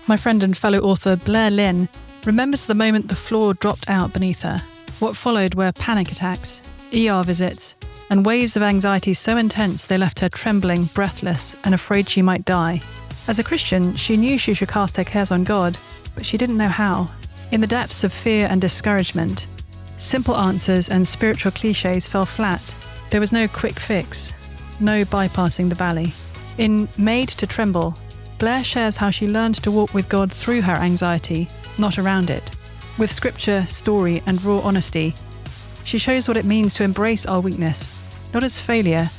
My friend and fellow author Blair Lynn remembers the moment the floor dropped out beneath her. What followed were panic attacks, ER visits, and waves of anxiety so intense they left her trembling, breathless, and afraid she might die. As a Christian, she knew she should cast her cares on God, but she didn't know how. In the depths of fear and discouragement, simple answers and spiritual cliches fell flat. There was no quick fix, no bypassing the valley. In Made to Tremble, Blair shares how she learned to walk with God through her anxiety, not around it. With scripture, story, and raw honesty, she shows what it means to embrace our weakness, not as failure,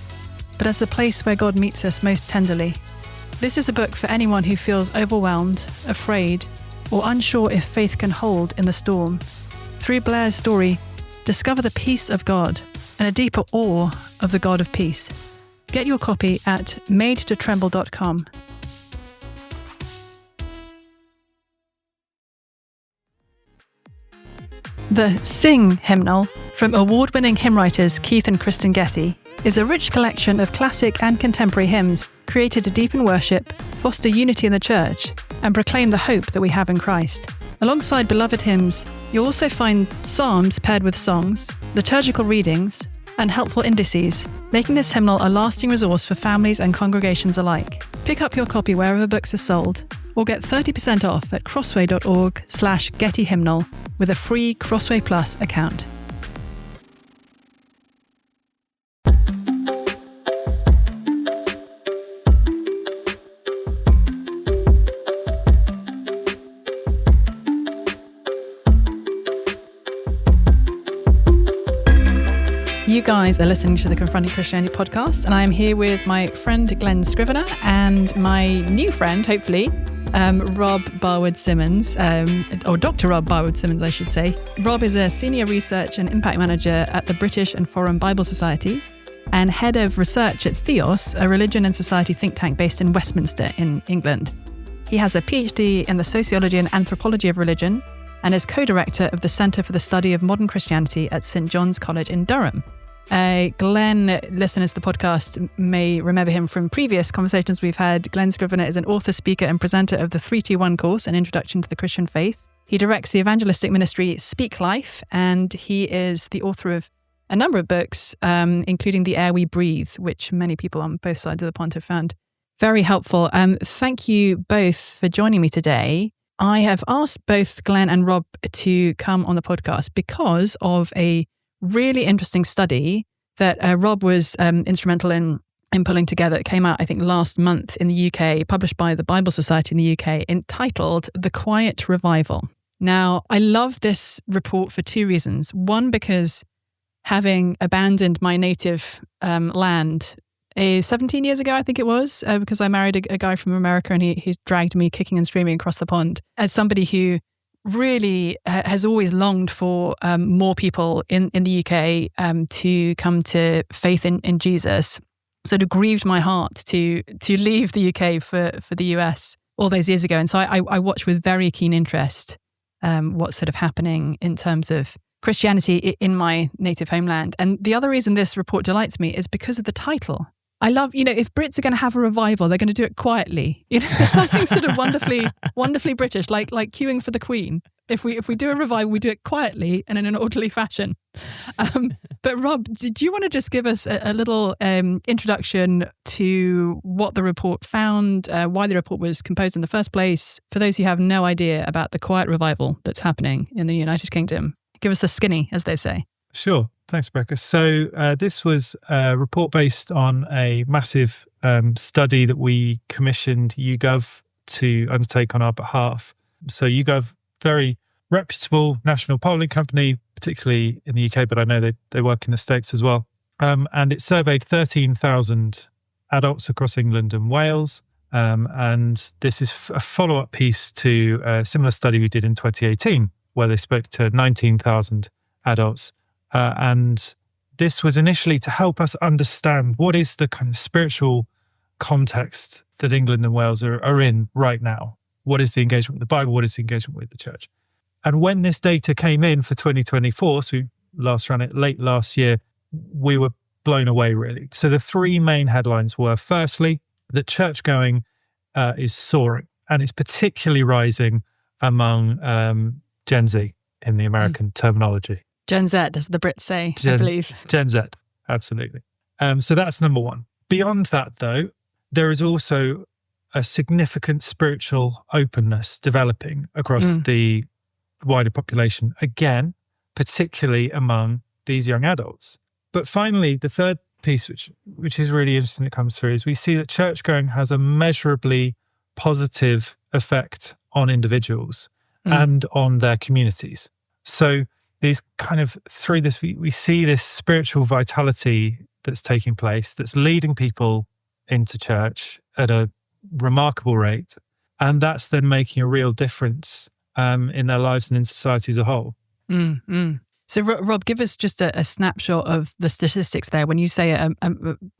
but as the place where God meets us most tenderly. This is a book for anyone who feels overwhelmed, afraid, or unsure if faith can hold in the storm. Through Blair's story, discover the peace of God and a deeper awe of the God of peace. Get your copy at madetotremble.com. The Sing hymnal, from award-winning hymn writers Keith and Kristen Getty, is a rich collection of classic and contemporary hymns created to deepen worship, foster unity in the church, and proclaim the hope that we have in Christ. Alongside beloved hymns, you'll also find psalms paired with songs, liturgical readings, and helpful indices, making this hymnal a lasting resource for families and congregations alike. Pick up your copy wherever books are sold, or get 30% off at crossway.org/gettyhymnal with a free Crossway Plus account. You guys are listening to the Confronting Christianity podcast, and I am here with my friend Glen Scrivener and my new friend, hopefully, Rob Barward-Symmons, or Dr. Rob Barward-Symmons, I should say. Rob is a senior research and impact manager at the British and Foreign Bible Society and head of research at Theos, a religion and society think tank based in Westminster in England. He has a PhD in the sociology and anthropology of religion and is co-director of the Centre for the Study of Modern Christianity at St. John's College in Durham. Glen, listeners to the podcast may remember him from previous conversations we've had. Glen Scrivener is an author, speaker, and presenter of the 321 course, An Introduction to the Christian Faith. He directs the evangelistic ministry Speak Life, and he is the author of a number of books, including The Air We Breathe, which many people on both sides of the pond have found very helpful. Thank you both for joining me today. I have asked both Glen and Rob to come on the podcast because of a really interesting study that Rob was instrumental in pulling together. It came out, I think, last month in the UK, published by the Bible Society in the UK, entitled The Quiet Revival. Now, I love this report for two reasons. One, because having abandoned my native land 17 years ago, I think it was, because I married a guy from America and he's dragged me kicking and screaming across the pond, as somebody who really has always longed for more people in the UK to come to faith in Jesus. Sort of grieved my heart to leave the UK for the US all those years ago. And so I watched with very keen interest what's sort of happening in terms of Christianity in my native homeland. And the other reason this report delights me is because of the title. I love, if Brits are going to have a revival, they're going to do it quietly. There's something sort of wonderfully British, like queuing for the Queen. If we do a revival, we do it quietly and in an orderly fashion. But Rob, do you want to just give us a little introduction to what the report found, why the report was composed in the first place, for those who have no idea about the quiet revival that's happening in the United Kingdom? Give us the skinny, as they say. Sure. Thanks, Rebecca. So this was a report based on a massive study that we commissioned YouGov to undertake on our behalf. So YouGov, very reputable national polling company, particularly in the UK, but I know they work in the States as well. And it surveyed 13,000 adults across England and Wales. And this is a follow-up piece to a similar study we did in 2018, where they spoke to 19,000 adults. And this was initially to help us understand what is the kind of spiritual context that England and Wales are in right now. What is the engagement with the Bible? What is the engagement with the church? And when this data came in for 2024, so we last ran it late last year, we were blown away, really. So the three main headlines were, firstly, that church-going is soaring. and it's particularly rising among Gen Z in the American terminology. Gen Z, as the Brits say, I believe. Gen Z, absolutely. So that's number one. Beyond that, though, there is also a significant spiritual openness developing across the wider population, again, particularly among these young adults. But finally, the third piece, which is really interesting that comes through, is we see that church-going has a measurably positive effect on individuals and on their communities. So these kind of, through this, we see this spiritual vitality that's taking place, that's leading people into church at a remarkable rate. And that's then making a real difference in their lives and in society as a whole. So, Rob, give us just a snapshot of the statistics there. When you say a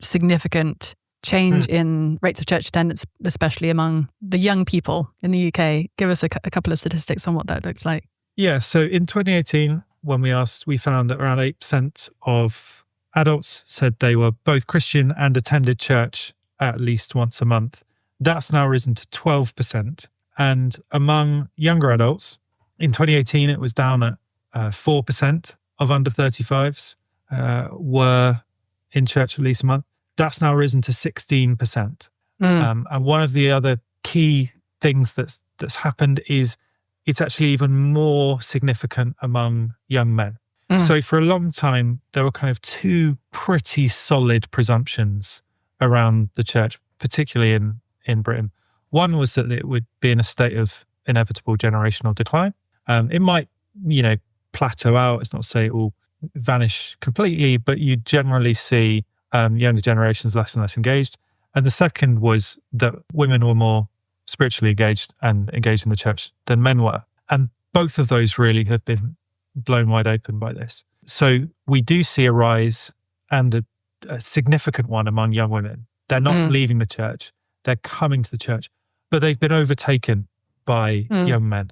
significant change in rates of church attendance, especially among the young people in the UK, give us a couple of statistics on what that looks like. Yeah, so in 2018, when we asked, we found that around 8% of adults said they were both Christian and attended church at least once a month. That's now risen to 12%. And among younger adults, in 2018, it was down at 4% of under 35s were in church at least a month. That's now risen to 16%. And one of the other key things that's happened is it's actually even more significant among young men. So for a long time, there were kind of two pretty solid presumptions around the church, particularly in Britain. One was that it would be in a state of inevitable generational decline. It might, plateau out. It's not to say it will vanish completely, but you generally see younger generations less and less engaged. And the second was that women were more spiritually engaged and engaged in the church than men were. And both of those really have been blown wide open by this. So we do see a rise, and a significant one, among young women. They're not leaving the church. They're coming to the church, but they've been overtaken by young men.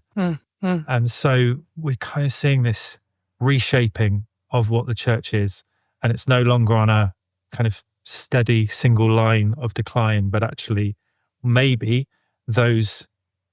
And so we're kind of seeing this reshaping of what the church is. And it's no longer on a kind of steady single line of decline, but actually maybe those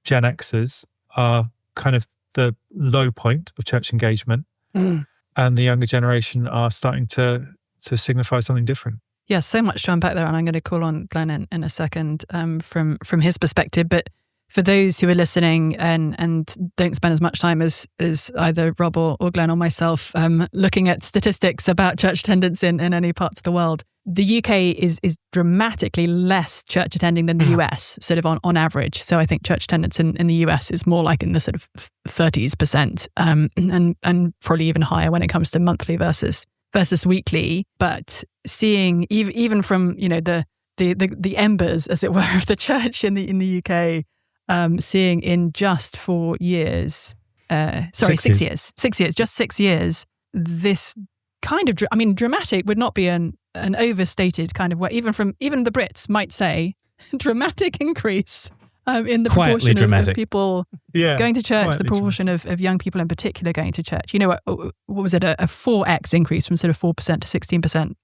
Gen Xers are kind of the low point of church engagement, and the younger generation are starting to signify something different. Yeah, so much to unpack there, and I'm going to call on Glen in a second from his perspective. But for those who are listening and don't spend as much time as either Rob or Glen or myself looking at statistics about church attendance in any parts of the world, the UK is dramatically less church attending than the US, sort of on average. So I think church attendance in the US is more like in the sort of 30s%, and probably even higher when it comes to monthly versus weekly. But seeing even from the embers, as it were, of the church in the UK, seeing in just 4 years, 6 years, just 6 years, this kind of, dramatic would not be an overstated kind of way. Even the Brits might say, dramatic increase in the proportion of people going to church, the proportion of young people in particular going to church. What was it, a 4x increase from sort of 4% to 16%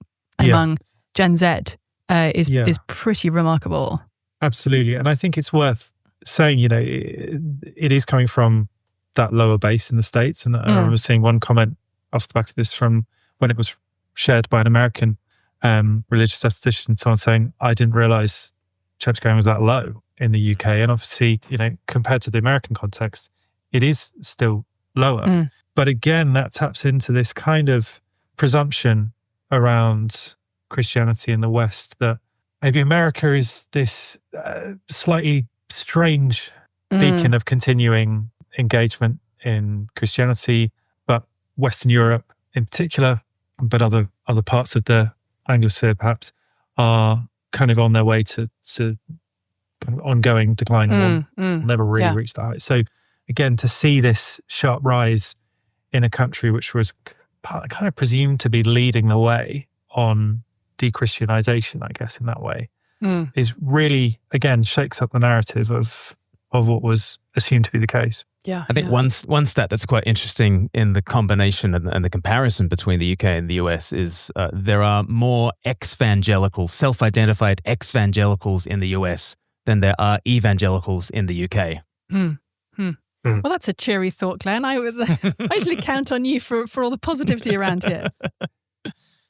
among Gen Z is pretty remarkable. Absolutely. And I think it's worth saying, it is coming from that lower base in the States. And I remember seeing one comment off the back of this from when it was shared by an American religious esthetician, someone saying, I didn't realize church going was that low in the UK. And obviously, compared to the American context, it is still lower. But again, that taps into this kind of presumption around Christianity in the West, that maybe America is this slightly strange beacon of continuing engagement in Christianity, but Western Europe in particular, but other parts of the Anglosphere perhaps, are kind of on their way to kind of ongoing decline and will never really reach that height. So again, to see this sharp rise in a country which was kind of presumed to be leading the way on de-Christianization, I guess, in that way, is really, again, shakes up the narrative of what was assumed to be the case. Yeah, I think one stat that's quite interesting in the combination and the comparison between the UK and the US is there are more ex-evangelicals, self-identified ex-evangelicals in the US than there are evangelicals in the UK. Well, that's a cheery thought, Glenn. I usually count on you for all the positivity around here.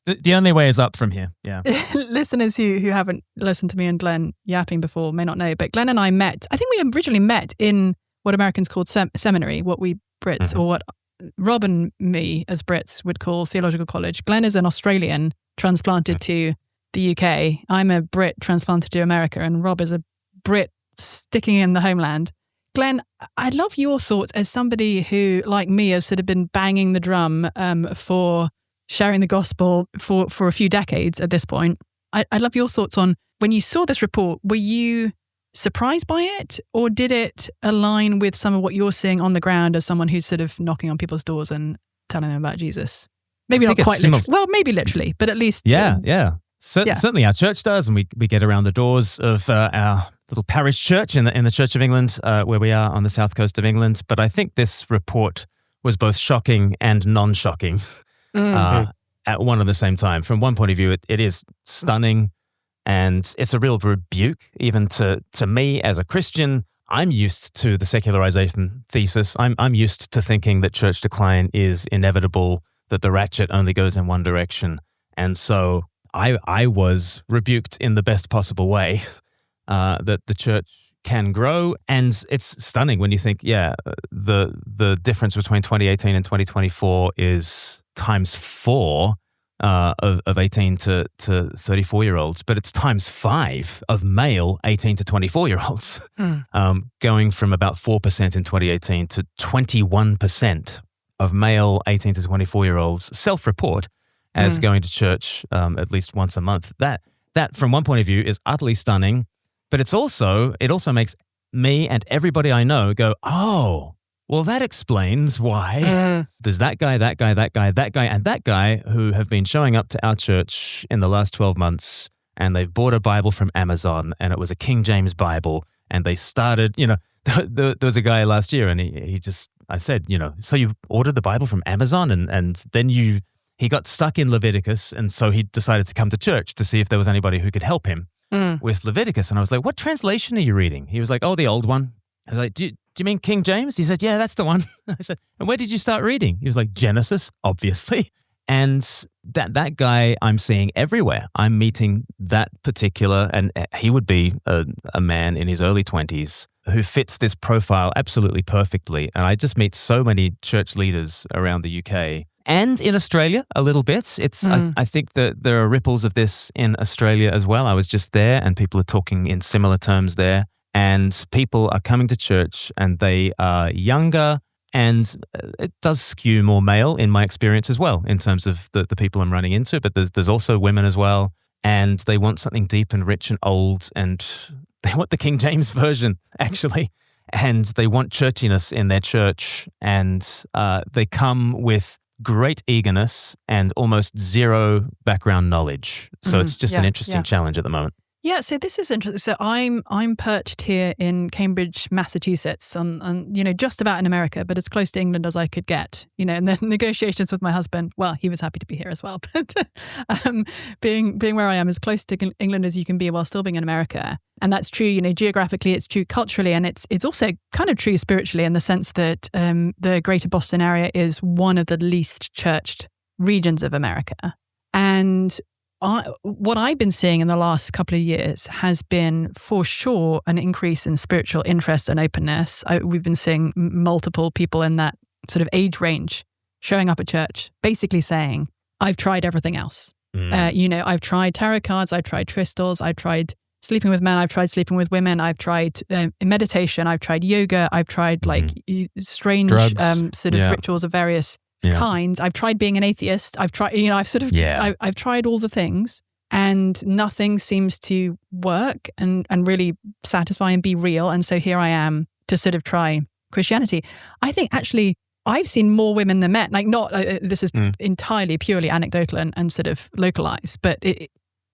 The only way is up from here, yeah. Listeners who haven't listened to me and Glenn yapping before may not know, but Glenn and I met, I think we originally met in what Americans called seminary, what we Brits, or what Rob and me as Brits would call theological college. Glenn is an Australian transplanted to the UK. I'm a Brit transplanted to America, and Rob is a Brit sticking in the homeland. Glenn, I'd love your thoughts as somebody who, like me, has sort of been banging the drum for sharing the gospel for a few decades at this point. I'd love your thoughts on, when you saw this report, were you surprised by it, or did it align with some of what you're seeing on the ground as someone who's sort of knocking on people's doors and telling them about Jesus? Maybe not quite literally. Well, maybe literally, but at least... Certainly our church does, and we get around the doors of our little parish church in the Church of England, where we are on the south coast of England. But I think this report was both shocking and non-shocking at one and the same time. From one point of view, it is stunning, and it's a real rebuke even to me as a Christian. I'm used to the secularization thesis. I'm used to thinking that church decline is inevitable, that the ratchet only goes in one direction. And so I was rebuked in the best possible way that the church can grow. And it's stunning when you think, the difference between 2018 and 2024 is times 4 of 18 to 34-year-olds, but it's times 5 of male 18 to 24-year-olds, going from about 4% in 2018 to 21% of male 18 to 24-year-olds self-report as going to church at least once a month. That from one point of view is utterly stunning, but it also makes me and everybody I know go, oh, well, that explains why there's that guy, that guy, that guy, that guy, and that guy who have been showing up to our church in the last 12 months, and they've bought a Bible from Amazon, and it was a King James Bible, and they started, there was a guy last year, and I said, so you ordered the Bible from Amazon, and then he got stuck in Leviticus, and so he decided to come to church to see if there was anybody who could help him with Leviticus. And I was like, what translation are you reading? He was like, oh, the old one. I was like, do you mean King James? He said, yeah, that's the one. I said, and where did you start reading? He was like, Genesis, obviously. And that guy I'm seeing everywhere. I'm meeting that particular, and he would be a man in his early 20s who fits this profile absolutely perfectly. And I just meet so many church leaders around the UK and in Australia a little bit. I think that there are ripples of this in Australia as well. I was just there, and people are talking in similar terms there. And people are coming to church, and they are younger, and it does skew more male in my experience as well, in terms of the people I'm running into. But there's also women as well, and they want something deep and rich and old, and they want the King James version, actually. And they want churchiness in their church, and they come with great eagerness and almost zero background knowledge. So it's just an interesting challenge at the moment. Yeah, so this is interesting. So I'm perched here in Cambridge, Massachusetts, on just about in America, but as close to England as I could get. In the negotiations with my husband, well, he was happy to be here as well. But being where I am, as close to England as you can be while still being in America, and that's true. Geographically, it's true culturally, and it's also kind of true spiritually in the sense that the Greater Boston area is one of the least churched regions of America, and what I've been seeing in the last couple of years has been, for sure, an increase in spiritual interest and openness. We've been seeing multiple people in that sort of age range showing up at church, basically saying, I've tried everything else. I've tried tarot cards, I've tried crystals, I've tried sleeping with men, I've tried sleeping with women, I've tried meditation, I've tried yoga, I've tried strange sort of rituals of various kinds. I've tried being an atheist. I've tried, I've tried all the things, and nothing seems to work and really satisfy and be real. And so here I am to sort of try Christianity. I think actually I've seen more women than men. Like, not this is entirely purely anecdotal and sort of localized, but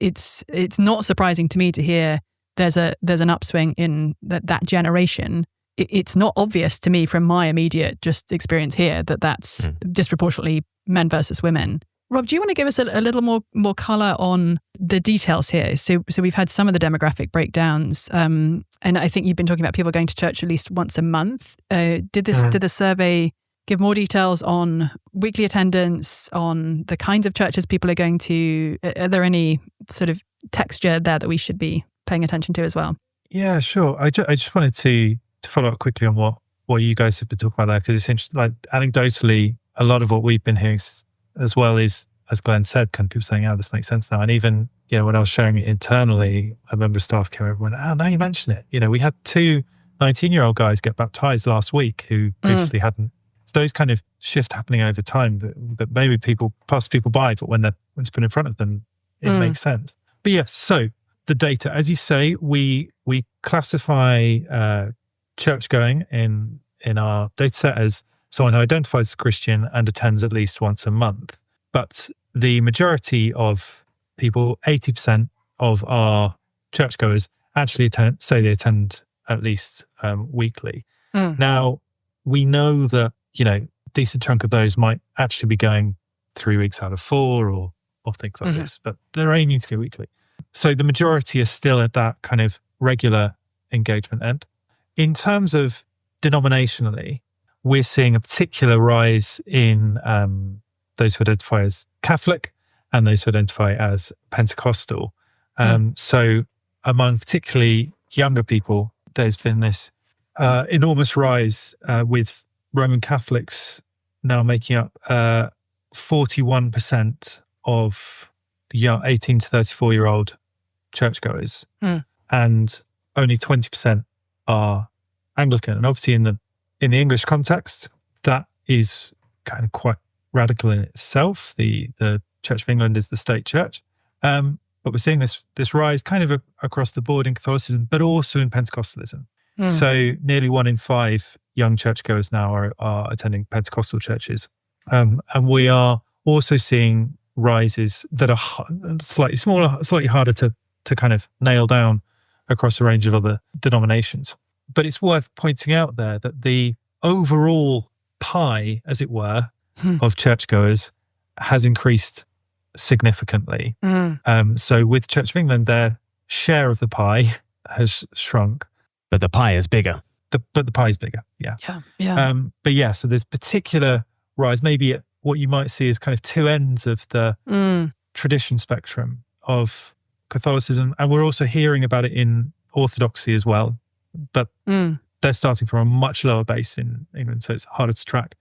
it's not surprising to me to hear there's an upswing in that generation. It's not obvious to me from my immediate just experience here that that's disproportionately men versus women. Rob, do you want to give us a little more colour on the details here? So we've had some of the demographic breakdowns, and I think you've been talking about people going to church at least once a month. Did the survey give more details on weekly attendance, on the kinds of churches people are going to? Are there any sort of texture there that we should be paying attention to as well? Yeah, sure. I just wanted to follow up quickly on what you guys have been talking about there, because it's interesting. Like, anecdotally, a lot of what we've been hearing as well is, as Glenn said, kind of people saying, "Oh, this makes sense now." And even, when I was sharing it internally, a member of staff came over and went, "Oh, now you mention it." We had 2 19-year-old guys get baptized last week who previously hadn't. So those kind of shifts happening over time, but maybe people pass people by, but when it's put in front of them, it makes sense. But yes, so the data, as you say, we classify church going in our data set as someone who identifies as Christian and attends at least once a month. But the majority of people, 80% of our churchgoers, actually say they attend at least weekly. Now, we know that, a decent chunk of those might actually be going 3 weeks out of 4 or things like this, but they're aiming to go weekly. So the majority are still at that kind of regular engagement end. In terms of denominationally, we're seeing a particular rise in those who identify as Catholic and those who identify as Pentecostal. So among particularly younger people, there's been this enormous rise with Roman Catholics now making up 41% of young 18 to 34-year-old churchgoers, and only 20% are Anglican. And obviously in the English context, that is kind of quite radical in itself. The Church of England is the state church. But we're seeing this rise kind of across the board in Catholicism, but also in Pentecostalism. So nearly 1 in 5 young churchgoers now are attending Pentecostal churches. And we are also seeing rises that are slightly smaller, slightly harder to kind of nail down across a range of other denominations. But it's worth pointing out there that the overall pie, as it were, of churchgoers has increased significantly. So with Church of England, their share of the pie has shrunk. But the pie is bigger. But the pie is bigger, yeah. But yeah, so there's particular rise, maybe at what you might see as kind of 2 ends of the tradition spectrum of Catholicism. And we're also hearing about it in Orthodoxy as well. But they're starting from a much lower base in England, so it's harder to track.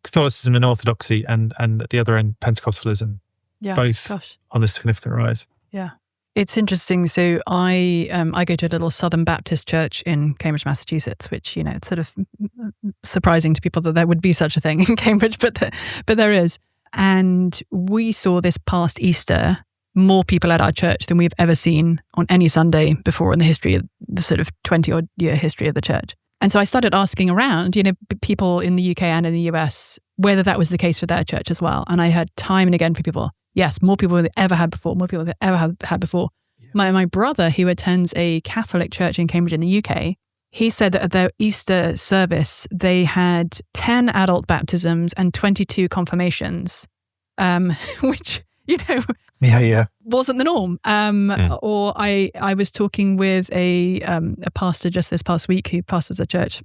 Catholicism and Orthodoxy and at the other end, Pentecostalism, both on a significant rise. Yeah. It's interesting. So I go to a little Southern Baptist church in Cambridge, Massachusetts, which, it's sort of surprising to people that there would be such a thing in Cambridge, but there is. And we saw this past Easter more people at our church than we've ever seen on any Sunday before in the history of the sort of 20-odd year history of the church. And so I started asking around, people in the UK and in the US, whether that was the case for their church as well. And I heard time and again from people, yes, more people than they ever had before, more people than they ever had before. Yeah. My brother, who attends a Catholic church in Cambridge in the UK, he said that at their Easter service, they had 10 adult baptisms and 22 confirmations, which, wasn't the norm. Or I was talking with a pastor just this past week who pastors a church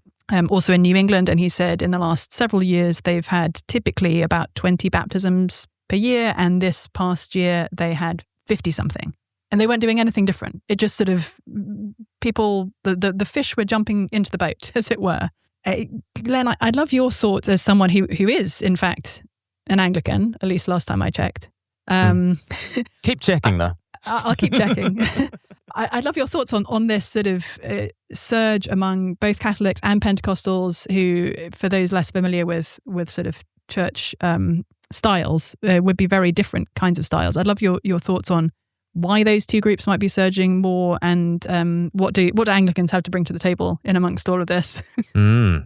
also in New England, and he said in the last several years, they've had typically about 20 baptisms per year, and this past year they had 50-something. And they weren't doing anything different. It just sort of, people, the fish were jumping into the boat, as it were. Glenn, I'd love your thoughts as someone who is, in fact, an Anglican, at least last time I checked. Keep checking, though. I'll keep checking. I'd love your thoughts on this sort of surge among both Catholics and Pentecostals who, for those less familiar with sort of church styles, would be very different kinds of styles. I'd love your thoughts on why those two groups might be surging more, and what do Anglicans have to bring to the table in amongst all of this? Yeah,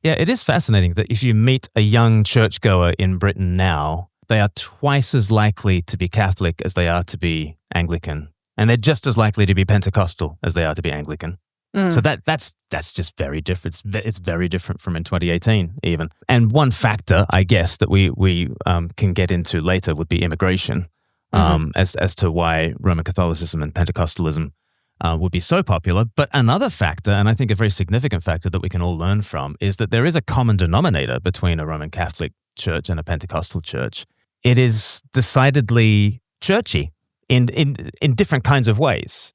it is fascinating that if you meet a young churchgoer in Britain now, they are twice as likely to be Catholic as they are to be Anglican. And they're just as likely to be Pentecostal as they are to be Anglican. So that's just very different. It's very different from in 2018 even. And one factor, I guess, that we can get into later would be immigration, as to why Roman Catholicism and Pentecostalism would be so popular. But another factor, and I think a very significant factor that we can all learn from, is that there is a common denominator between a Roman Catholic church and a Pentecostal church. It is decidedly churchy in different kinds of ways.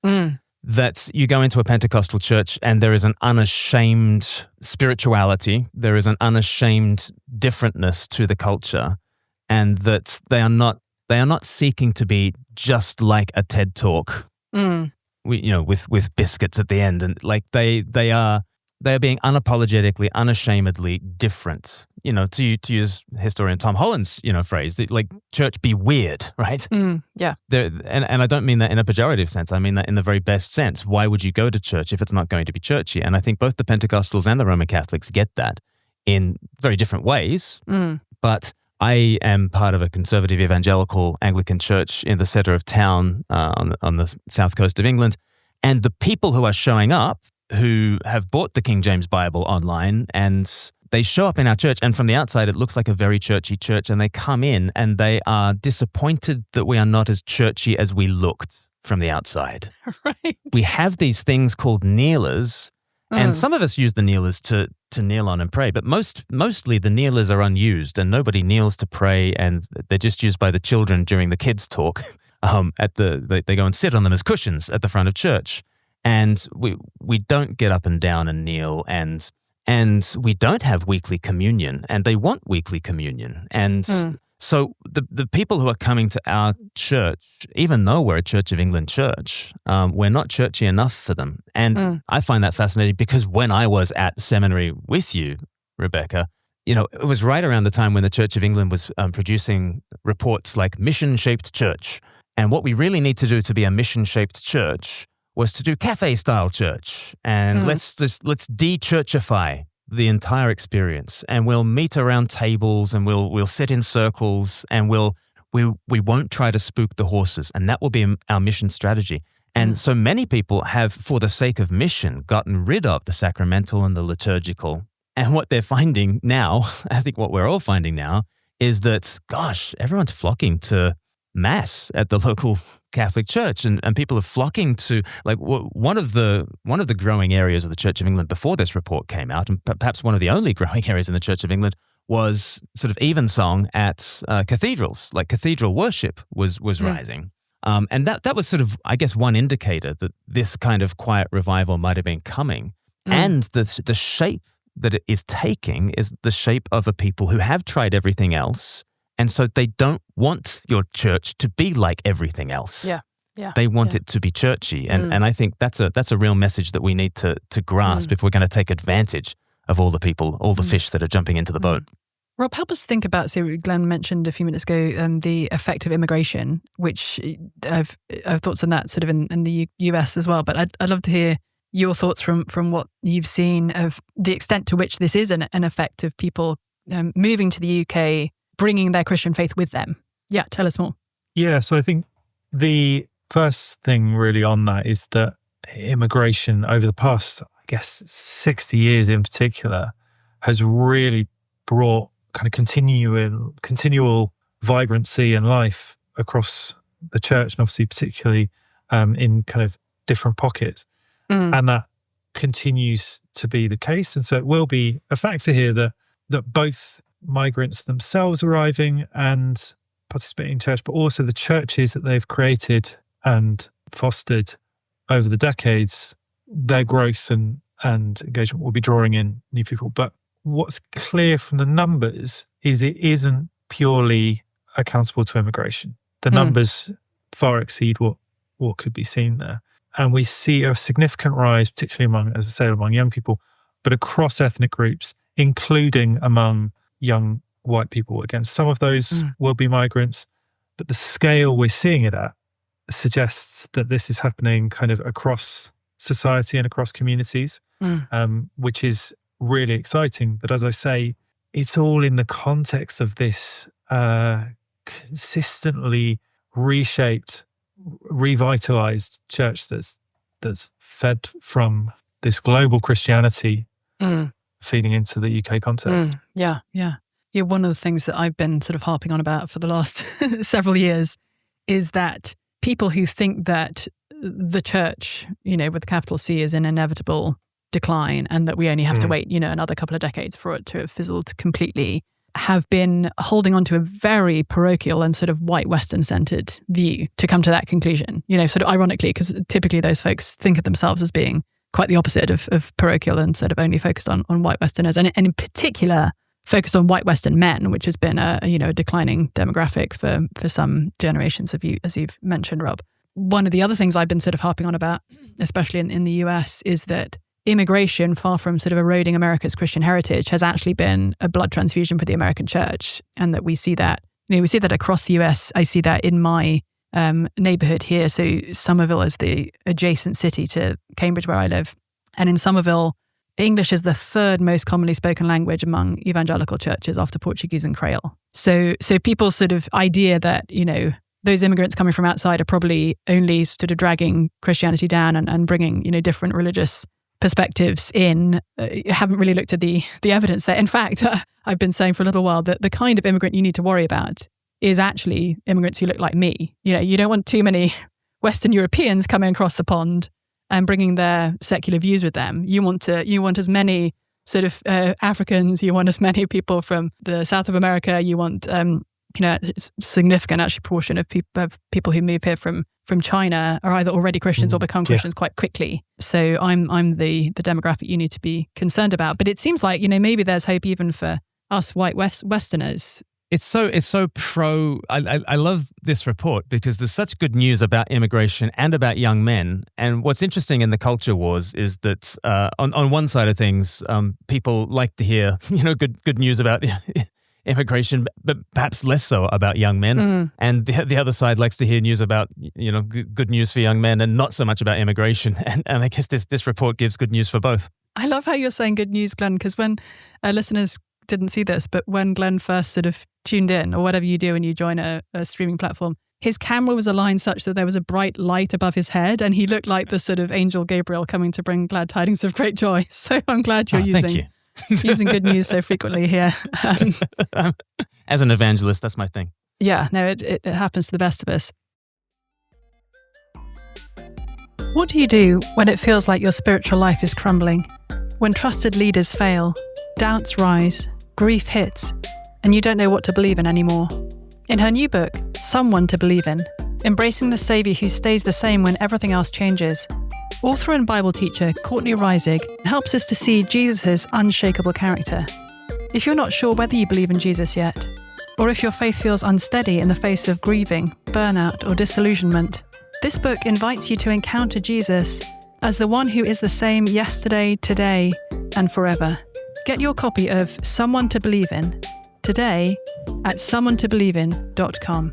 That you go into a Pentecostal church and there is an unashamed spirituality, there is an unashamed differentness to the culture, and that they are not seeking to be just like a TED Talk, with biscuits at the end, and like they are being unapologetically, unashamedly different. To use historian Tom Holland's phrase, like church be weird, right? Yeah. And I don't mean that in a pejorative sense. I mean that in the very best sense. Why would you go to church if it's not going to be churchy? And I think both the Pentecostals and the Roman Catholics get that in very different ways. But I am part of a conservative evangelical Anglican church in the centre of town on the south coast of England, and the people who are showing up, who have bought the King James Bible online, and they show up in our church, and from the outside it looks like a very churchy church, and they come in and they are disappointed that we are not as churchy as we looked from the outside. Right. We have these things called kneelers, and some of us use the kneelers to kneel on and pray, but mostly the kneelers are unused, and nobody kneels to pray, and they're just used by the children during the kids' talk. They go and sit on them as cushions at the front of church. And we don't get up and down and kneel, and we don't have weekly communion, and they want weekly communion. And so the people who are coming to our church, even though we're a Church of England church, we're not churchy enough for them. And I find that fascinating because when I was at seminary with you, Rebecca, it was right around the time when the Church of England was producing reports like Mission-Shaped Church. And what we really need to do to be a mission-shaped church was to do cafe-style church, and let's de-churchify the entire experience, and we'll meet around tables, and we'll sit in circles, and we won't try to spook the horses, and that will be our mission strategy. And so many people have, for the sake of mission, gotten rid of the sacramental and the liturgical. And what they're finding now, I think what we're all finding now, is that, gosh, everyone's flocking to Mass at the local Catholic Church, and people are flocking to, like, one of the growing areas of the Church of England before this report came out, and perhaps one of the only growing areas in the Church of England, was sort of evensong at cathedrals. Like cathedral worship was rising, and that was sort of, I guess, one indicator that this kind of quiet revival might have been coming, and the shape that it is taking is the shape of a people who have tried everything else. And so they don't want your church to be like everything else. Yeah. They want it to be churchy. And I think that's a real message that we need to grasp if we're going to take advantage of all the people, all the fish that are jumping into the boat. Rob, help us think about, so Glenn mentioned a few minutes ago, the effect of immigration, which I've thoughts on that sort of in the US as well. But I'd love to hear your thoughts from what you've seen of the extent to which this is an effect of people moving to the UK, bringing their Christian faith with them. Yeah, tell us more. Yeah, so I think the first thing really on that is that immigration over the past, I guess, 60 years in particular, has really brought kind of continual vibrancy and life across the church, and obviously particularly in kind of different pockets. And that continues to be the case. And so it will be a factor here that both migrants themselves arriving and participating in church, but also the churches that they've created and fostered over the decades, their growth and engagement will be drawing in new people. But what's clear from the numbers is it isn't purely accountable to immigration. The numbers far exceed what could be seen there. And we see a significant rise, particularly among, as I say, among young people, but across ethnic groups, including among young white people. Again, some of those will be migrants, but the scale we're seeing it at suggests that this is happening kind of across society and across communities, which is really exciting. But as I say, it's all in the context of this consistently reshaped, revitalized church that's fed from this global Christianity feeding into the UK context. Yeah. One of the things that I've been sort of harping on about for the last several years is that people who think that the church, with a capital C, is in inevitable decline and that we only have to wait, another couple of decades for it to have fizzled completely, have been holding on to a very parochial and sort of white Western-centered view to come to that conclusion, sort of ironically, because typically those folks think of themselves as being quite the opposite of parochial and sort of only focused on white Westerners, and in particular focused on white Western men, which has been a declining demographic for some generations of you, as you've mentioned, Rob. One of the other things I've been sort of harping on about, especially in the US, is that immigration, far from sort of eroding America's Christian heritage, has actually been a blood transfusion for the American church, and that we see that across the US. I see that in my neighborhood here. So Somerville is the adjacent city to Cambridge, where I live, and in Somerville, English is the third most commonly spoken language among evangelical churches after Portuguese and Creole. So people's sort of idea that, those immigrants coming from outside are probably only sort of dragging Christianity down and bringing, different religious perspectives in, haven't really looked at the evidence there. In fact, I've been saying for a little while that the kind of immigrant you need to worry about is actually immigrants who look like me. You don't want too many Western Europeans coming across the pond and bringing their secular views with them. You want as many sort of Africans, you want as many people from the South of America, you want significant actually portion of people who move here from China are either already Christians or become Christians quite quickly. So I'm the demographic you need to be concerned about. But it seems like, maybe there's hope even for us white Westerners. It's so pro. I love this report because there's such good news about immigration and about young men. And what's interesting in the culture wars is that on one side of things, people like to hear good news about immigration, but perhaps less so about young men. And the other side likes to hear news about good news for young men and not so much about immigration. And I guess this report gives good news for both. I love how you're saying good news, Glenn, because when listeners didn't see this, but when Glenn first sort of tuned in, or whatever you do when you join a streaming platform, his camera was aligned such that there was a bright light above his head, and he looked like the sort of angel Gabriel coming to bring glad tidings of great joy. So I'm glad you're using good news so frequently here. As an evangelist, that's my thing. Yeah, no, it happens to the best of us. What do you do when it feels like your spiritual life is crumbling? When trusted leaders fail, doubts rise, grief hits, and you don't know what to believe in anymore? In her new book, Someone to Believe In, embracing the Saviour who stays the same when everything else changes, author and Bible teacher Courtney Reisig helps us to see Jesus' unshakable character. If you're not sure whether you believe in Jesus yet, or if your faith feels unsteady in the face of grieving, burnout, or disillusionment, this book invites you to encounter Jesus as the one who is the same yesterday, today, and forever. Get your copy of Someone to Believe In today at someonetobelievin.com.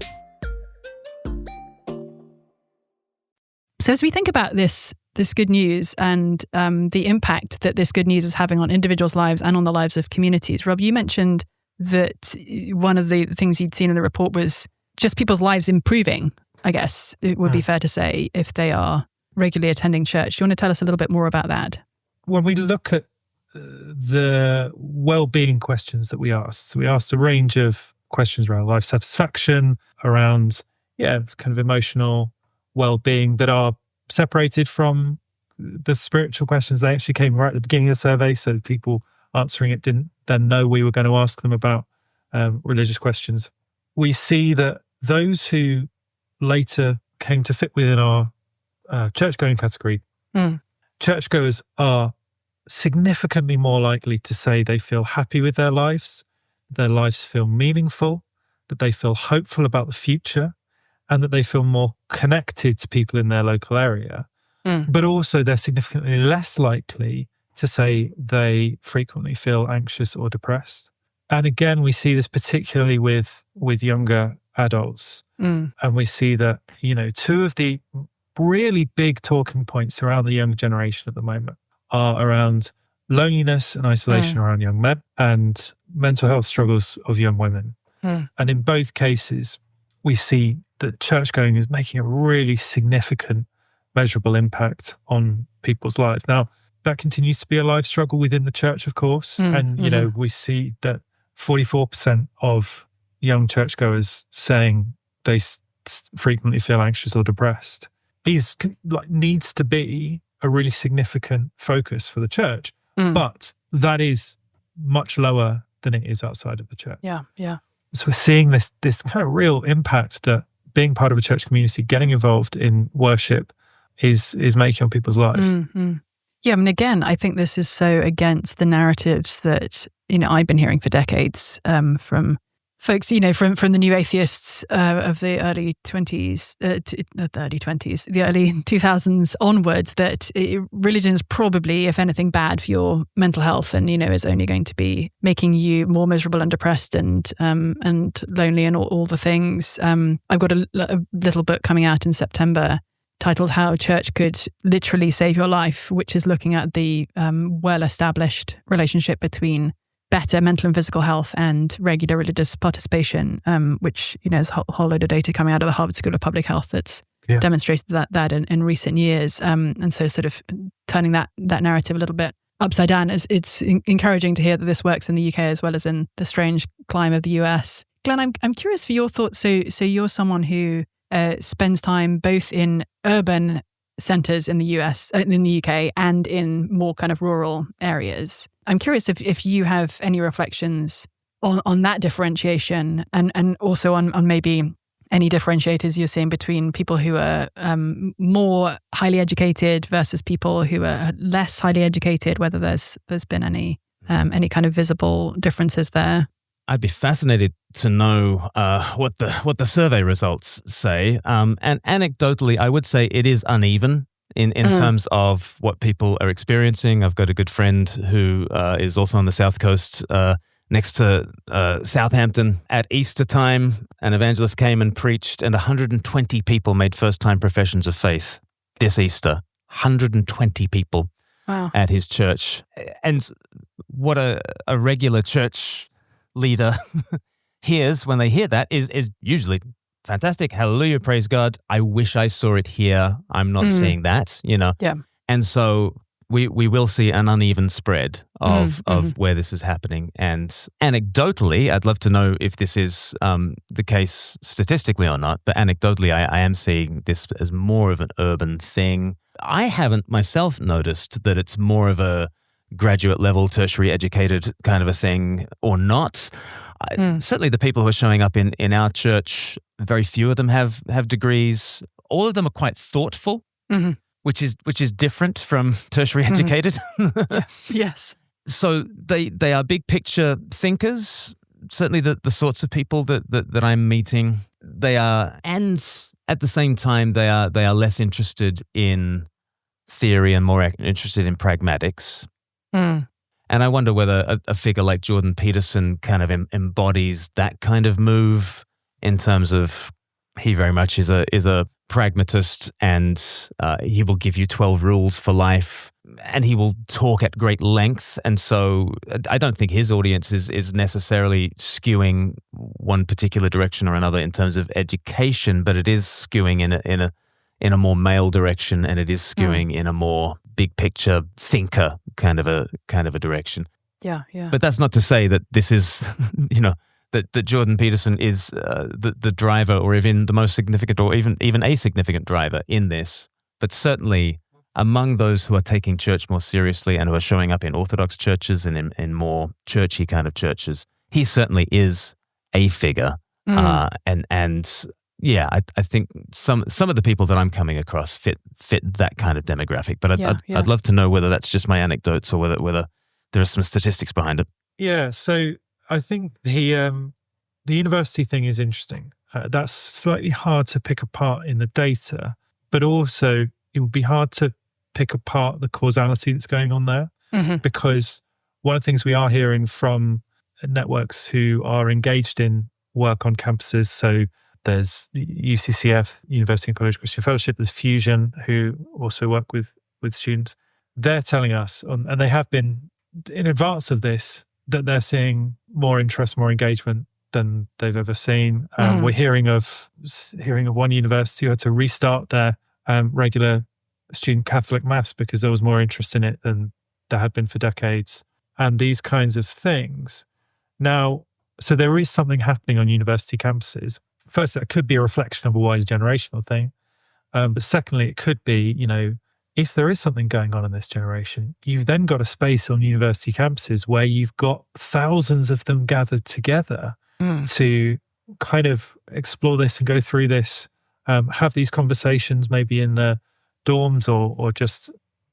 So as we think about this good news and the impact that this good news is having on individuals' lives and on the lives of communities, Rob, you mentioned that one of the things you'd seen in the report was just people's lives improving, I guess it would be fair to say, if they are regularly attending church. Do you want to tell us a little bit more about that? When we look at the well-being questions that we asked, so we asked a range of questions around life satisfaction, around kind of emotional well-being that are separated from the spiritual questions. They actually came right at the beginning of the survey, so people answering it didn't then know we were going to ask them about religious questions. We see that those who later came to fit within our church-going category, churchgoers are significantly more likely to say they feel happy with their lives feel meaningful, that they feel hopeful about the future, and that they feel more connected to people in their local area. But also they're significantly less likely to say they frequently feel anxious or depressed. And again, we see this particularly with younger adults. And we see that, two of the really big talking points around the young generation at the moment are around loneliness and isolation around young men and mental health struggles of young women. And in both cases, we see that church going is making a really significant, measurable impact on people's lives. Now, that continues to be a live struggle within the church, of course. And, you know, we see that 44% of young churchgoers saying they frequently feel anxious or depressed needs to be a really significant focus for the church. But that is much lower than it is outside of the church. Yeah. So we're seeing this kind of real impact that being part of a church community, getting involved in worship is making on people's lives. Yeah, I mean, again, I think this is so against the narratives that, you know, I've been hearing for decades from folks, you know, from the new atheists of the early 20s, the early 2000s onwards, that religion is probably, if anything, bad for your mental health, and, you know, is only going to be making you more miserable and depressed and lonely and all the things. I've got a little book coming out in September titled How Church Could Literally Save Your Life, which is looking at the well-established relationship between better mental and physical health and regular religious participation, which, you know, there's a whole load of data coming out of the Harvard School of Public Health that's demonstrated that in recent years. And so sort of turning that narrative a little bit upside down, it's encouraging to hear that this works in the UK as well as in the strange climb of the US. Glen, I'm curious for your thoughts. So you're someone who spends time both in urban centres in the US, in the UK, and in more kind of rural areas. I'm curious if you have any reflections on that differentiation, and also on maybe any differentiators you're seeing between people who are more highly educated versus people who are less highly educated, whether there's been any kind of visible differences there. I'd be fascinated to know what the survey results say. And anecdotally, I would say it is uneven in terms of what people are experiencing. I've got a good friend who is also on the South Coast, next to Southampton. At Easter time, an evangelist came and preached, and 120 people made first-time professions of faith this Easter. 120 people at his church. And what a regular church leader hears when they hear that is usually fantastic. Hallelujah, praise God. I wish I saw it here. I'm not seeing that, you know. Yeah. And so we will see an uneven spread of where this is happening. And anecdotally, I'd love to know if this is the case statistically or not, but anecdotally, I am seeing this as more of an urban thing. I haven't myself noticed that it's more of a graduate level, tertiary educated kind of a thing or not. Certainly the people who are showing up in our church, very few of them have degrees. All of them are quite thoughtful, which is different from tertiary educated. Yes. So they are big picture thinkers, certainly the sorts of people that I'm meeting. They are, and at the same time, they are less interested in theory and more interested in pragmatics. And I wonder whether a figure like Jordan Peterson kind of embodies that kind of move, in terms of he very much is a pragmatist, and he will give you 12 rules for life, and he will talk at great length. And so I don't think his audience is necessarily skewing one particular direction or another in terms of education, but it is skewing in a more male direction, and it is skewing in a more big picture thinker kind of a direction. Yeah. But that's not to say that this is, you know, that Jordan Peterson is the driver, or even the most significant, or even a significant driver in this. But certainly among those who are taking church more seriously and who are showing up in Orthodox churches and in more churchy kind of churches, he certainly is a figure. And yeah, I think some of the people that I'm coming across fit that kind of demographic. But I'd love to know whether that's just my anecdotes or whether there are some statistics behind it. Yeah, so I think the university thing is interesting. That's slightly hard to pick apart in the data, but also it would be hard to pick apart the causality that's going on there, because one of the things we are hearing from networks who are engaged in work on campuses, so there's UCCF, University and College Christian Fellowship, there's Fusion, who also work with students. They're telling us, and they have been in advance of this, that they're seeing more interest, more engagement than they've ever seen. We're hearing of one university who had to restart their regular student Catholic mass because there was more interest in it than there had been for decades, and these kinds of things. Now, so there is something happening on university campuses. First, that could be a reflection of a wider generational thing. But secondly, it could be, if there is something going on in this generation, you've then got a space on university campuses where you've got thousands of them gathered together to kind of explore this and go through this, have these conversations maybe in the dorms or just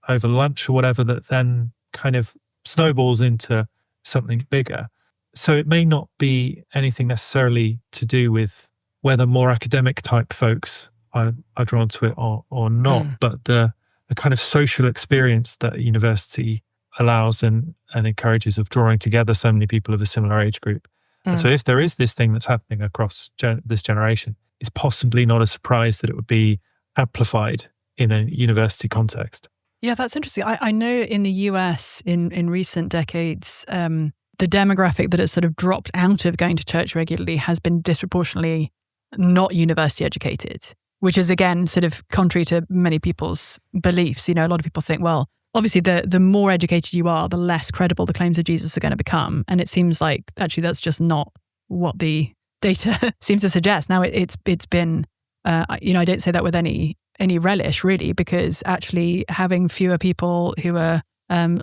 over lunch or whatever, that then kind of snowballs into something bigger. So it may not be anything necessarily to do with whether more academic type folks are drawn to it or not, but the kind of social experience that a university allows and encourages of drawing together so many people of a similar age group. And so if there is this thing that's happening across this generation, it's possibly not a surprise that it would be amplified in a university context. Yeah, that's interesting. I know in the US in recent decades, the demographic that has sort of dropped out of going to church regularly has been disproportionately not university educated, which is again sort of contrary to many people's beliefs. A lot of people think, well, obviously the more educated you are, the less credible the claims of Jesus are going to become. And it seems like actually that's just not what the data seems to suggest. Now it's been, I don't say that with any relish really, because actually having fewer people who are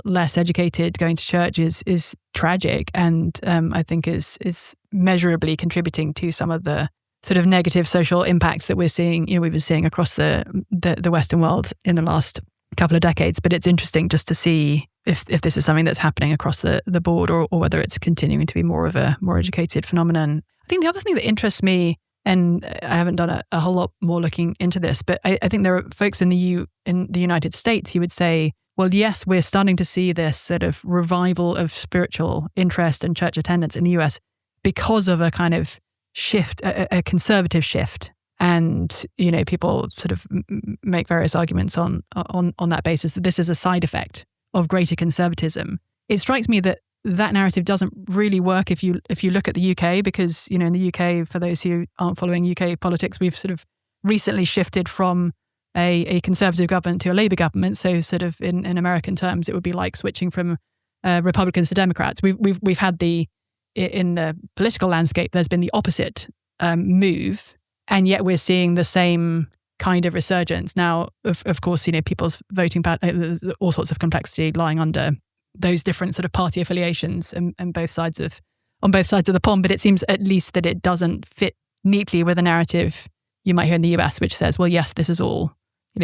less educated going to church is tragic, and I think is measurably contributing to some of the sort of negative social impacts that we're seeing. We've been seeing across the Western world in the last couple of decades. But it's interesting just to see if this is something that's happening across the board, or whether it's continuing to be more of a more educated phenomenon. I think the other thing that interests me, and I haven't done a whole lot more looking into this, but I think there are folks in the United States who would say, well, yes, we're starting to see this sort of revival of spiritual interest and church attendance in the US because of a kind of shift, a conservative shift. And, people sort of make various arguments on that basis that this is a side effect of greater conservatism. It strikes me that narrative doesn't really work if you look at the UK, because, in the UK, for those who aren't following UK politics, we've sort of recently shifted from a conservative government to a Labour government. So sort of in American terms, it would be like switching from Republicans to Democrats. We've had in the political landscape, there's been the opposite move, and yet we're seeing the same kind of resurgence. Now, of course, people's voting pattern, there's all sorts of complexity lying under those different sort of party affiliations on both sides of the pond. But it seems at least that it doesn't fit neatly with a narrative you might hear in the US, which says, well, yes, this is all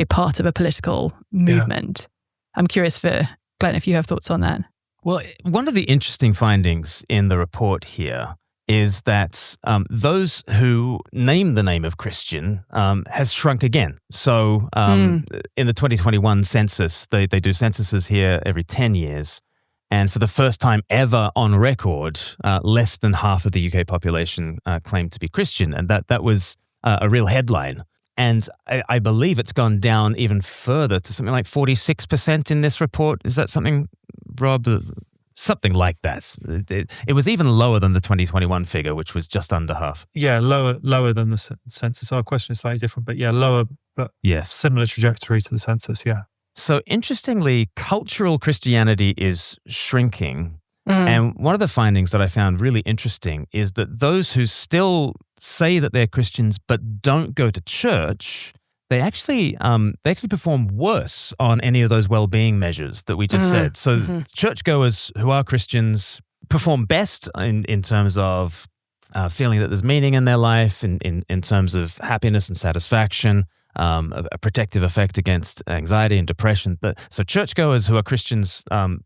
part of a political movement. Yeah. I'm curious for Glenn if you have thoughts on that. Well, one of the interesting findings in the report here is that those who name the name of Christian has shrunk again. So in the 2021 census, they do censuses here every 10 years. And for the first time ever on record, less than half of the UK population claimed to be Christian. And that was a real headline. And I believe it's gone down even further to something like 46% in this report. Is that something, Rob? Something like that. It was even lower than the 2021 figure, which was just under half. Yeah, lower than the census. Our question is slightly different, but yeah, lower, but yes, similar trajectory to the census, yeah. So interestingly, cultural Christianity is shrinking. And one of the findings that I found really interesting is that those who still say that they're Christians but don't go to church, they actually perform worse on any of those well-being measures that we just said. So churchgoers who are Christians perform best in terms of feeling that there's meaning in their life, in terms of happiness and satisfaction, a protective effect against anxiety and depression. So churchgoers who are Christians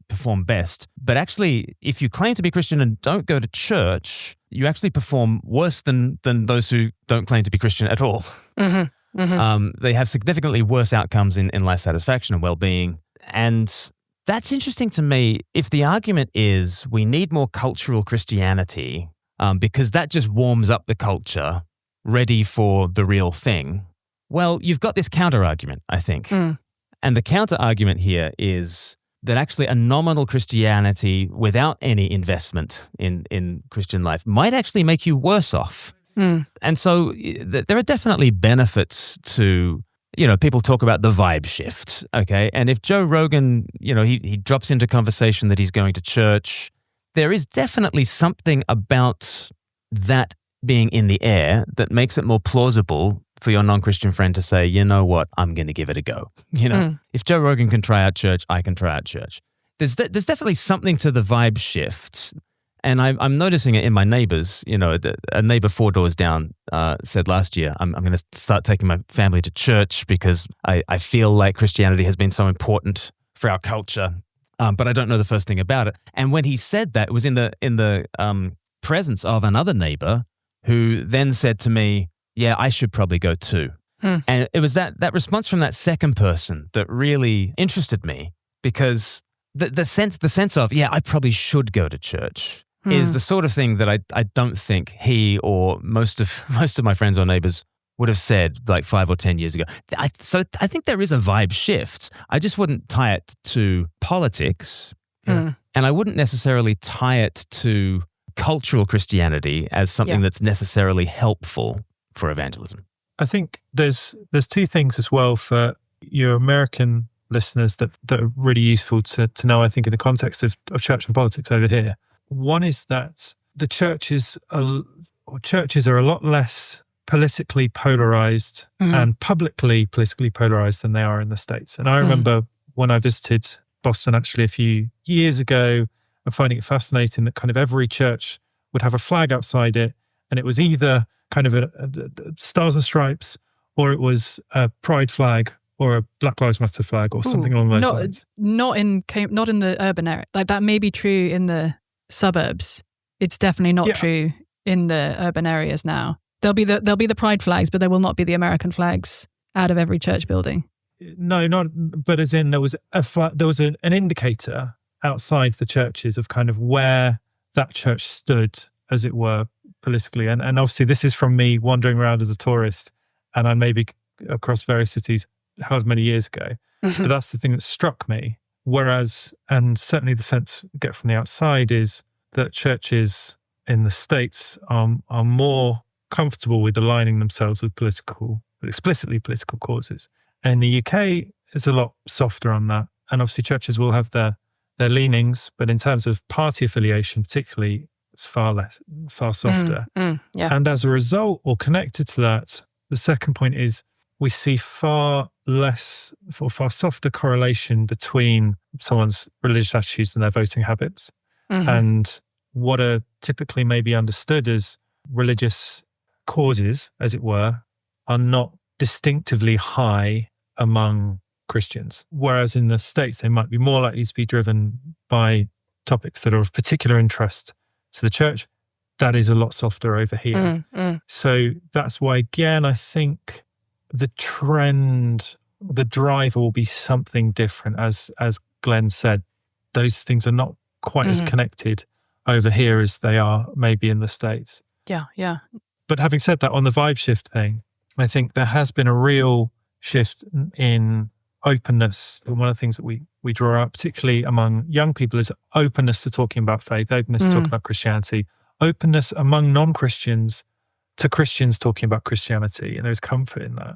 perform best. But actually, if you claim to be Christian and don't go to church, you actually perform worse than those who don't claim to be Christian at all. They have significantly worse outcomes in life satisfaction and well-being. And that's interesting to me. If the argument is we need more cultural Christianity because that just warms up the culture, ready for the real thing, well, you've got this counter-argument, I think. And the counter-argument here is that actually a nominal Christianity without any investment in Christian life might actually make you worse off. And so there are definitely benefits to people talk about the vibe shift, okay? And if Joe Rogan, he drops into conversation that he's going to church, there is definitely something about that being in the air that makes it more plausible for your non-Christian friend to say, you know what, I'm going to give it a go. If Joe Rogan can try out church, I can try out church. There's definitely something to the vibe shift. And I'm noticing it in my neighbors. A neighbor 4 doors down said last year, I'm going to start taking my family to church because I feel like Christianity has been so important for our culture, but I don't know the first thing about it. And when he said that, it was in the presence of another neighbor who then said to me, yeah, I should probably go too. And it was that response from that second person that really interested me, because the sense of, yeah, I probably should go to church is the sort of thing that I don't think he or most of my friends or neighbors would have said like 5 or 10 years ago. So I think there is a vibe shift. I just wouldn't tie it to politics, and I wouldn't necessarily tie it to cultural Christianity as something that's necessarily helpful for evangelism. I think there's two things as well for your American listeners that are really useful to know, I think, in the context of church and politics over here. One is that the churches are a lot less politically polarized and publicly politically polarized than they are in the States. And I remember when I visited Boston actually a few years ago, and finding it fascinating that kind of every church would have a flag outside it, and it was either kind of a Stars and Stripes, or it was a Pride flag, or a Black Lives Matter flag, or something along those lines. Not in the urban area. Like, that may be true in the suburbs. It's definitely not true in the urban areas now. There'll be the Pride flags, but there will not be the American flags out of every church building. No, not. But as in, there was an indicator outside the churches of kind of where that church stood, as it were, politically. And obviously this is from me wandering around as a tourist, and I maybe across various cities however many years ago. But that's the thing that struck me. Whereas, and certainly the sense we get from the outside is that churches in the States are more comfortable with aligning themselves with explicitly political causes. And in the UK, it's a lot softer on that. And obviously churches will have their leanings, but in terms of party affiliation particularly, it's far softer. And as a result, or connected to that, the second point is we see far softer correlation between someone's religious attitudes and their voting habits. And what are typically maybe understood as religious causes, as it were, are not distinctively high among Christians. Whereas in the States, they might be more likely to be driven by topics that are of particular interest to the church. That is a lot softer over here. So that's why, again, I think the trend, the driver will be something different. As Glenn said, those things are not quite as connected over here as they are maybe in the States. Yeah. But having said that, on the vibe shift thing, I think there has been a real shift in openness. One of the things that we draw out, particularly among young people, is openness to talking about faith, openness to talking about Christianity, openness among non-Christians to Christians talking about Christianity. And there's comfort in that.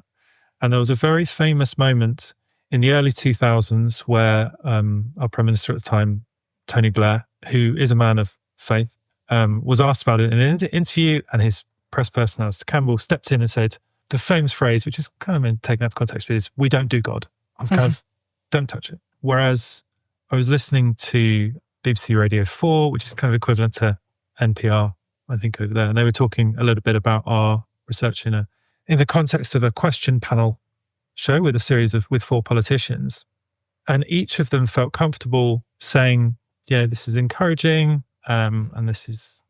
And there was a very famous moment in the early 2000s where our Prime Minister at the time, Tony Blair, who is a man of faith, was asked about it in an interview, and his press person, Alistair Campbell, stepped in and said the famous phrase, which is kind of been taken out of context, but is, "We don't do God." It's kind of, don't touch it. Whereas I was listening to BBC Radio 4, which is kind of equivalent to NPR, I think, over there, and they were talking a little bit about our research in the context of a question panel show with a series with 4 politicians, and each of them felt comfortable saying, "Yeah, this is encouraging, and this is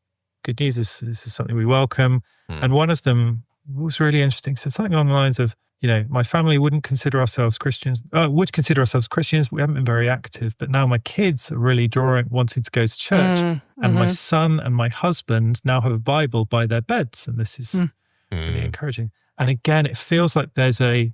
good news. This is something we welcome." And one of them was really interesting. Said something along the lines of, "My family wouldn't consider ourselves Christians. Would consider ourselves Christians. We haven't been very active, but now my kids are really wanting to go to church, and my son and my husband now have a Bible by their beds, and this is really encouraging." And again, it feels like there's that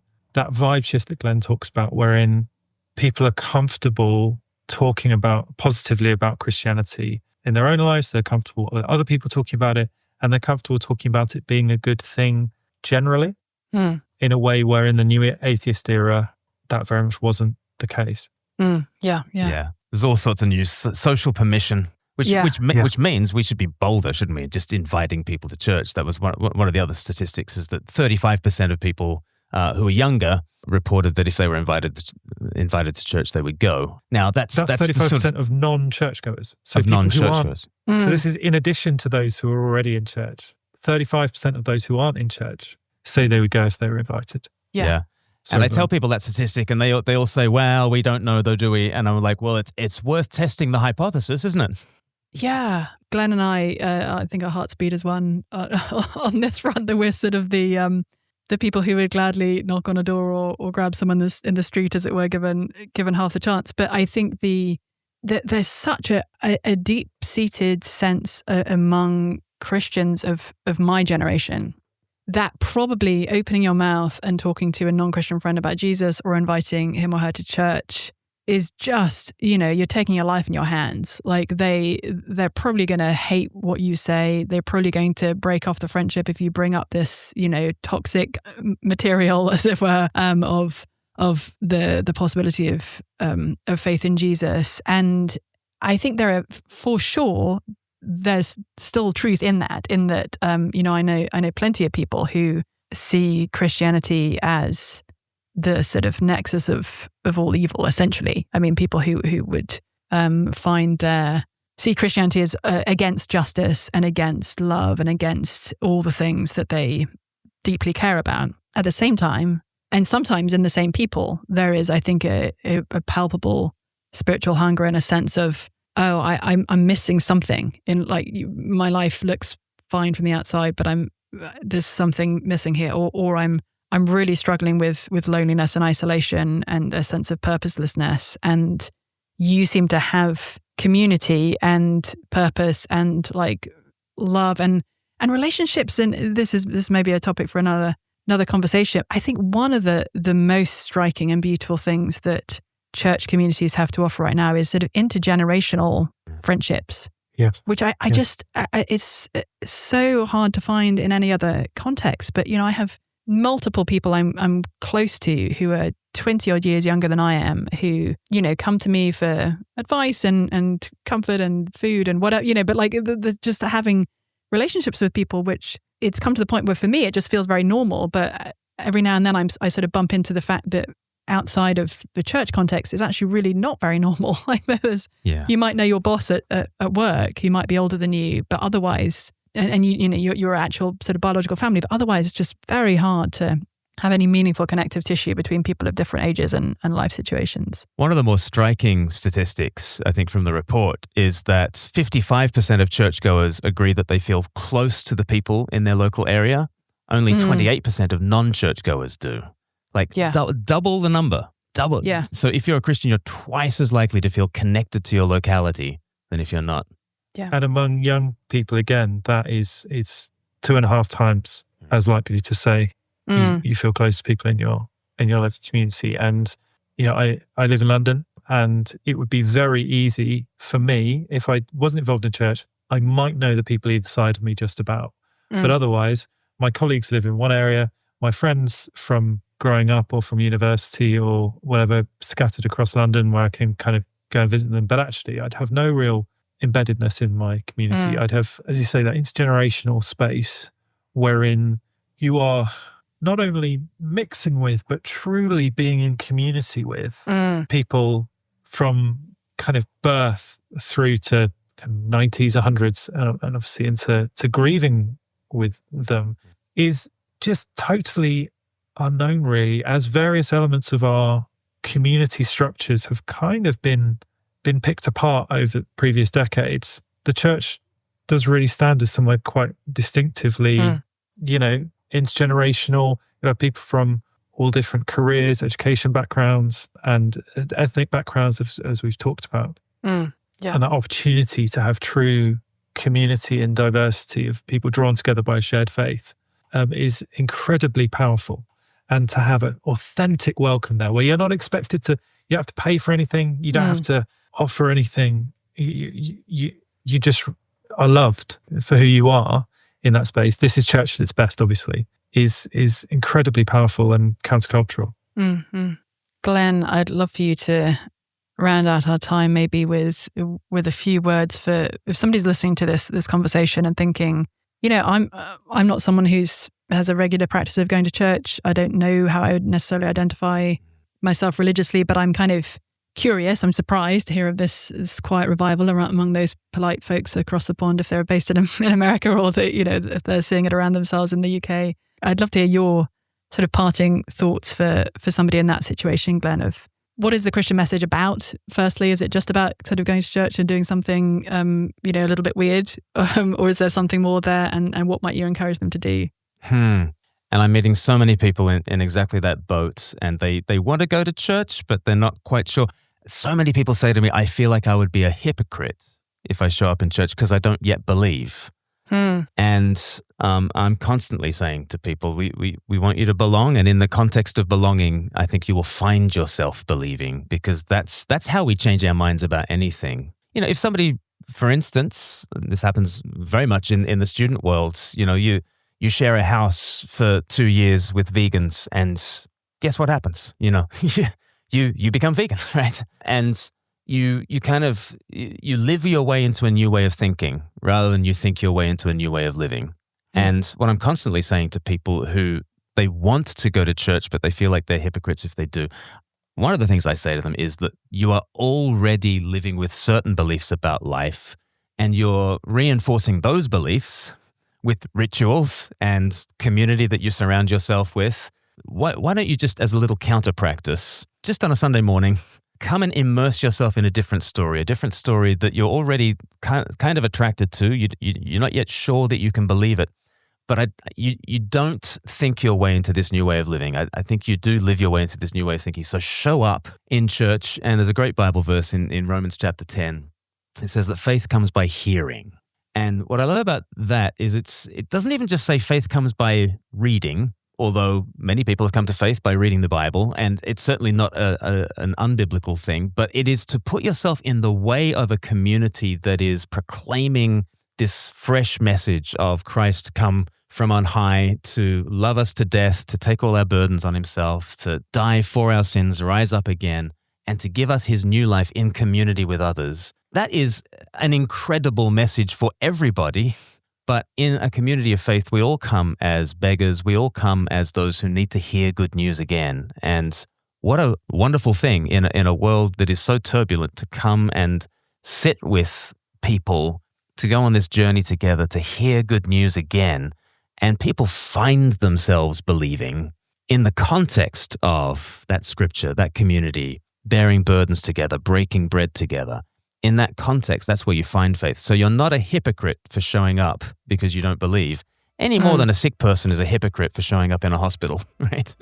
vibe shift that Glenn talks about, wherein people are comfortable talking positively about Christianity in their own lives. They're comfortable with other people talking about it, and they're comfortable talking about it being a good thing generally. in a way where in the new atheist era, that very much wasn't the case. Yeah. There's all sorts of new social permission, which means we should be bolder, shouldn't we? Just inviting people to church. That was one of the other statistics, is that 35% of people who are younger reported that if they were invited to church, they would go. Now that's 35% of non-churchgoers. So of non-churchgoers. So this is in addition to those who are already in church. 35% of those who aren't in church say they would go if they were invited. Yeah. And I tell people that statistic, and they all say, "Well, we don't know, though, do we?" And I'm like, "Well, it's worth testing the hypothesis, isn't it?" Yeah, Glenn and I think our hearts beat as one on this front. That we're sort of the people who would gladly knock on a door or grab someone in the street, as it were, given half the chance. But I think there's such a deep-seated sense among Christians of my generation that probably opening your mouth and talking to a non-Christian friend about Jesus or inviting him or her to church is just, you're taking your life in your hands. Like they're probably going to hate what you say. They're probably going to break off the friendship if you bring up this, toxic material, as it were, of the possibility of faith in Jesus. And I think for sure, there's still truth in that, I know plenty of people who see Christianity as the sort of nexus of all evil, essentially. I mean, people who would see Christianity as against justice and against love and against all the things that they deeply care about. At the same time, and sometimes in the same people, there is, I think, a palpable spiritual hunger and a sense of, I'm missing something in, like, my life looks fine from the outside, but there's something missing here, or I'm really struggling with loneliness and isolation and a sense of purposelessness. And you seem to have community and purpose and like love and relationships. And this may be a topic for another conversation. I think one of the most striking and beautiful things that church communities have to offer right now is sort of intergenerational friendships. Yes. Which it's so hard to find in any other context. But, I have multiple people I'm close to who are 20 odd years younger than I am, who, come to me for advice and comfort and food and whatever, but like just having relationships with people, which it's come to the point where for me, it just feels very normal. But every now and then I sort of bump into the fact that outside of the church context, it's actually really not very normal. Like you might know your boss at work, who might be older than you, but otherwise, and your actual sort of biological family, but otherwise it's just very hard to have any meaningful connective tissue between people of different ages and life situations. One of the more striking statistics, I think, from the report is that 55% of churchgoers agree that they feel close to the people in their local area. Only 28% of non-churchgoers do. Double the number. Double. Yeah. So if you're a Christian, you're twice as likely to feel connected to your locality than if you're not. Yeah. And among young people, again, it's 2.5 times as likely to say you feel close to people in your local community. And I live in London, and it would be very easy for me if I wasn't involved in church. I might know the people either side of me just about, but otherwise, my colleagues live in one area. My friends from growing up or from university or whatever scattered across London, where I can kind of go and visit them. But actually, I'd have no real embeddedness in my community. I'd have, as you say, that intergenerational space wherein you are not only mixing with, but truly being in community with people from kind of birth through to kind of 90s, 100s, and obviously into grieving with them, is just totally unknown, really, as various elements of our community structures have kind of been picked apart over previous decades. The church does really stand as somewhere quite distinctively, intergenerational. People from all different careers, education backgrounds, and ethnic backgrounds, as we've talked about. And that opportunity to have true community and diversity of people drawn together by a shared faith is incredibly powerful. And to have an authentic welcome there, where you're not expected to, you have to pay for anything, you don't have to offer anything. You just are loved for who you are in that space. This is church at its best, obviously. is incredibly powerful and countercultural. Mm-hmm. Glen, I'd love for you to round out our time maybe with a few words for if somebody's listening to this conversation and thinking, I'm not someone who's has a regular practice of going to church. I don't know how I would necessarily identify myself religiously, but I'm kind of curious. I'm surprised to hear of this quiet revival among those polite folks across the pond if they're based in America, or if they're seeing it around themselves in the UK. I'd love to hear your sort of parting thoughts for somebody in that situation, Glen, of what is the Christian message about? Firstly, is it just about sort of going to church and doing something, a little bit weird? Or is there something more there? And what might you encourage them to do? And I'm meeting so many people in exactly that boat, and they want to go to church, but they're not quite sure. So many people say to me, I feel like I would be a hypocrite if I show up in church because I don't yet believe. And I'm constantly saying to people, we want you to belong. And in the context of belonging, I think you will find yourself believing, because that's how we change our minds about anything. If somebody, for instance, this happens very much in the student world, you share a house for 2 years with vegans, and guess what happens? You become vegan, right? And you live your way into a new way of thinking rather than you think your way into a new way of living. And what I'm constantly saying to people who they want to go to church, but they feel like they're hypocrites if they do, one of the things I say to them is that you are already living with certain beliefs about life, and you're reinforcing those beliefs with rituals and community that you surround yourself with. Why don't you just, as a little counter practice, just on a Sunday morning, come and immerse yourself in a different story that you're already kind of attracted to. You're not yet sure that you can believe it, but you don't think your way into this new way of living. I think you do live your way into this new way of thinking. So show up in church, and there's a great Bible verse in Romans chapter 10. It says that faith comes by hearing. And what I love about that is it doesn't even just say faith comes by reading, although many people have come to faith by reading the Bible, and it's certainly not an unbiblical thing, but it is to put yourself in the way of a community that is proclaiming this fresh message of Christ come from on high to love us to death, to take all our burdens on himself, to die for our sins, rise up again, and to give us his new life in community with others. That is an incredible message for everybody. But in a community of faith, we all come as beggars. We all come as those who need to hear good news again. And what a wonderful thing in a world that is so turbulent to come and sit with people, to go on this journey together, to hear good news again. And people find themselves believing in the context of that scripture, that community, bearing burdens together, breaking bread together. In that context, that's where you find faith. So you're not a hypocrite for showing up because you don't believe, any more than a sick person is a hypocrite for showing up in a hospital, right?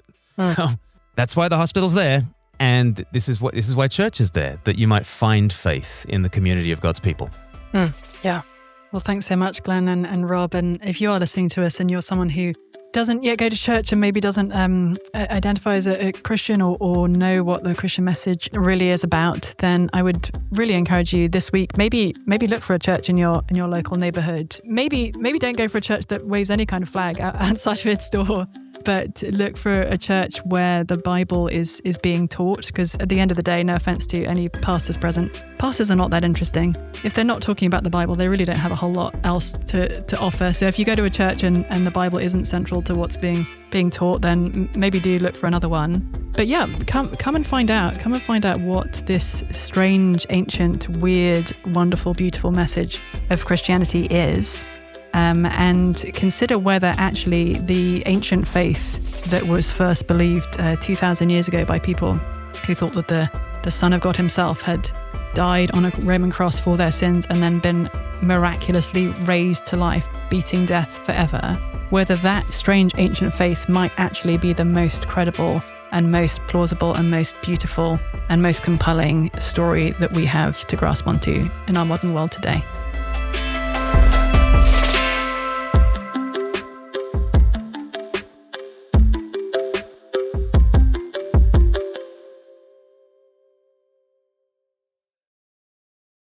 That's why the hospital's there, and this is why church is there, that you might find faith in the community of God's people. Yeah. Well, thanks so much, Glen and Rob. And if you are listening to us and you're someone who doesn't yet go to church and maybe doesn't identify as a Christian or know what the Christian message really is about, then I would really encourage you this week, maybe look for a church in your local neighborhood. Maybe don't go for a church that waves any kind of flag outside of its door, but look for a church where the Bible is being taught, because at the end of the day, no offense to any pastors present, pastors are not that interesting. If they're not talking about the Bible, they really don't have a whole lot else to offer. So if you go to a church and the Bible isn't central to what's being taught, then maybe do look for another one. But yeah, come and find out. Come and find out what this strange, ancient, weird, wonderful, beautiful message of Christianity is. And consider whether actually the ancient faith that was first believed 2,000 years ago by people who thought that the Son of God himself had died on a Roman cross for their sins and then been miraculously raised to life, beating death forever, whether that strange ancient faith might actually be the most credible and most plausible and most beautiful and most compelling story that we have to grasp onto in our modern world today.